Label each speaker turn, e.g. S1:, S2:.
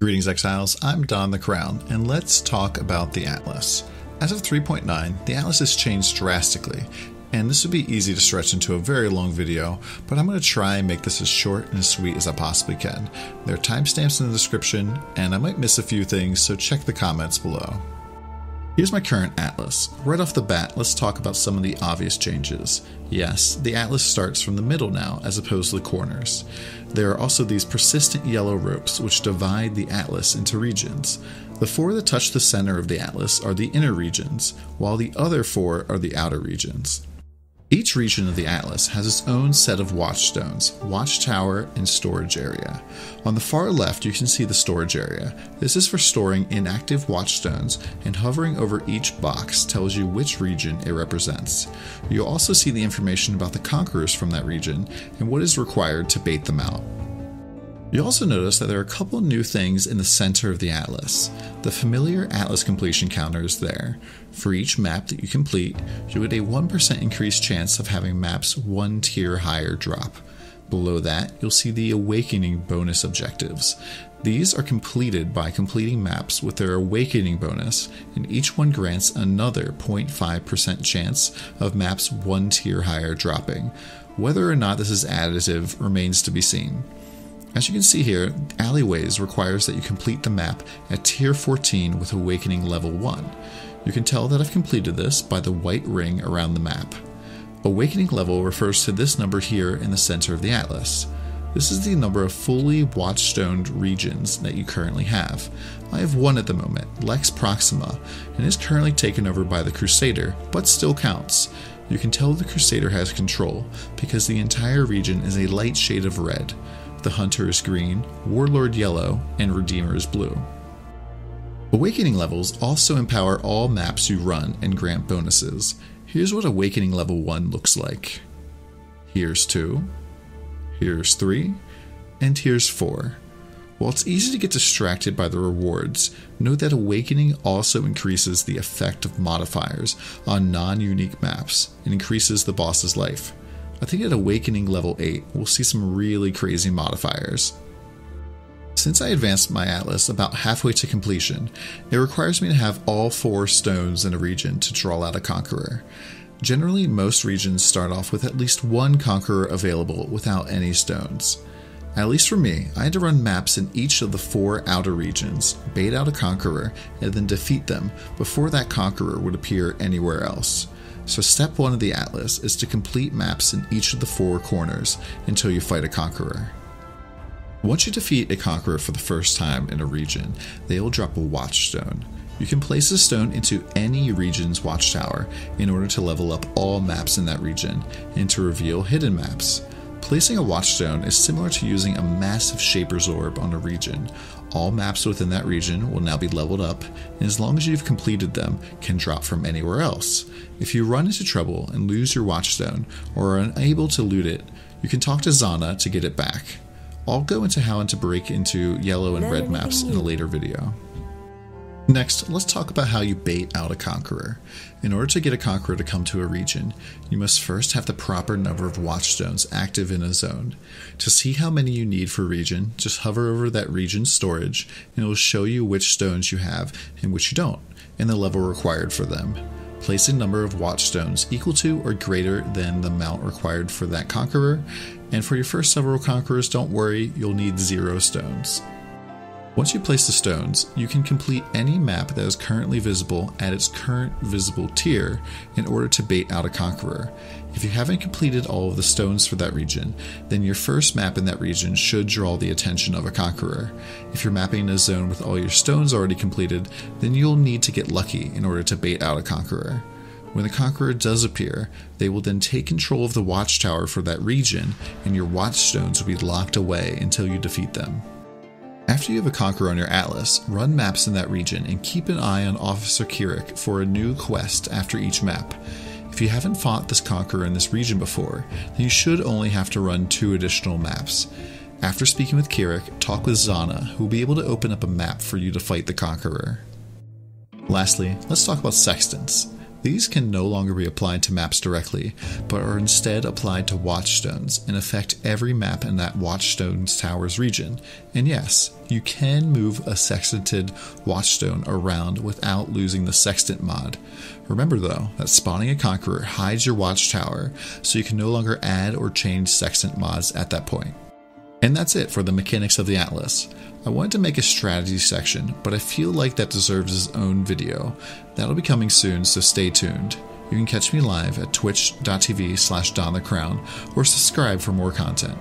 S1: Greetings Exiles, I'm DonTheCrown, and let's talk about the Atlas. As of 3.9, the Atlas has changed drastically, and this would be easy to stretch into a very long video, but I'm going to try and make this as short and as sweet as I possibly can. There are timestamps in the description, and I might miss a few things, so check the comments below. Here's my current Atlas. Right off the bat, let's talk about some of the obvious changes. Yes, the Atlas starts from the middle now, as opposed to the corners. There are also these persistent yellow ropes which divide the Atlas into regions. The four that touch the center of the Atlas are the inner regions, while the other four are the outer regions. Each region of the Atlas has its own set of watchstones, watchtower, and storage area. On the far left you can see the storage area. This is for storing inactive watchstones, and hovering over each box tells you which region it represents. You'll also see the information about the conquerors from that region and what is required to bait them out. You'll also notice that there are a couple new things in the center of the Atlas. The familiar Atlas completion counter is there. For each map that you complete, you get a 1% increased chance of having maps one tier higher drop. Below that, you'll see the Awakening bonus objectives. These are completed by completing maps with their Awakening bonus, and each one grants another 0.5% chance of maps one tier higher dropping. Whether or not this is additive remains to be seen. As you can see here, Alleyways requires that you complete the map at tier 14 with Awakening level 1. You can tell that I've completed this by the white ring around the map. Awakening level refers to this number here in the center of the Atlas. This is the number of fully watchstoned regions that you currently have. I have one at the moment, Lex Proxima, and is currently taken over by the Crusader, but still counts. You can tell the Crusader has control because the entire region is a light shade of red. The Hunter is green, Warlord yellow, and Redeemer is blue. Awakening levels also empower all maps you run and grant bonuses. Here's what Awakening level 1 looks like. Here's 2, here's 3, and here's 4. While it's easy to get distracted by the rewards, note that Awakening also increases the effect of modifiers on non-unique maps and increases the boss's life. I think at Awakening level 8, we'll see some really crazy modifiers. Since I advanced my Atlas about halfway to completion, it requires me to have all 4 stones in a region to draw out a conqueror. Generally, most regions start off with at least one conqueror available without any stones. At least for me, I had to run maps in each of the 4 outer regions, bait out a conqueror, and then defeat them before that conqueror would appear anywhere else. So step 1 of the Atlas is to complete maps in each of the 4 corners until you fight a conqueror. Once you defeat a conqueror for the first time in a region, they will drop a watchstone. You can place a stone into any region's watchtower in order to level up all maps in that region and to reveal hidden maps. Placing a watchstone is similar to using a massive Shaper's Orb on a region. All maps within that region will now be leveled up, and as long as you've completed them, can drop from anywhere else. If you run into trouble and lose your watchstone, or are unable to loot it, you can talk to Zana to get it back. I'll go into how to break into yellow and red maps in a later video. Next, let's talk about how you bait out a conqueror. In order to get a conqueror to come to a region, you must first have the proper number of watchstones active in a zone. To see how many you need for a region, just hover over that region's storage and it will show you which stones you have and which you don't, and the level required for them. Place a number of watchstones equal to or greater than the amount required for that conqueror, and for your first several conquerors, don't worry, you'll need 0 stones. Once you place the stones, you can complete any map that is currently visible at its current visible tier in order to bait out a conqueror. If you haven't completed all of the stones for that region, then your first map in that region should draw the attention of a conqueror. If you're mapping in a zone with all your stones already completed, then you'll need to get lucky in order to bait out a conqueror. When the conqueror does appear, they will then take control of the watchtower for that region, and your watchstones will be locked away until you defeat them. After you have a conqueror on your Atlas, run maps in that region and keep an eye on Officer Kirik for a new quest after each map. If you haven't fought this conqueror in this region before, then you should only have to run 2 additional maps. After speaking with Kirik, talk with Zana, who will be able to open up a map for you to fight the conqueror. Lastly, let's talk about sextants. These can no longer be applied to maps directly, but are instead applied to watchstones and affect every map in that watchstone's tower's region. And yes, you can move a sextanted watchstone around without losing the sextant mod. Remember though, that spawning a conqueror hides your watchtower, so you can no longer add or change sextant mods at that point. And that's it for the mechanics of the Atlas. I wanted to make a strategy section, but I feel like that deserves its own video. That'll be coming soon, so stay tuned. You can catch me live at twitch.tv/DonTheCrown or subscribe for more content.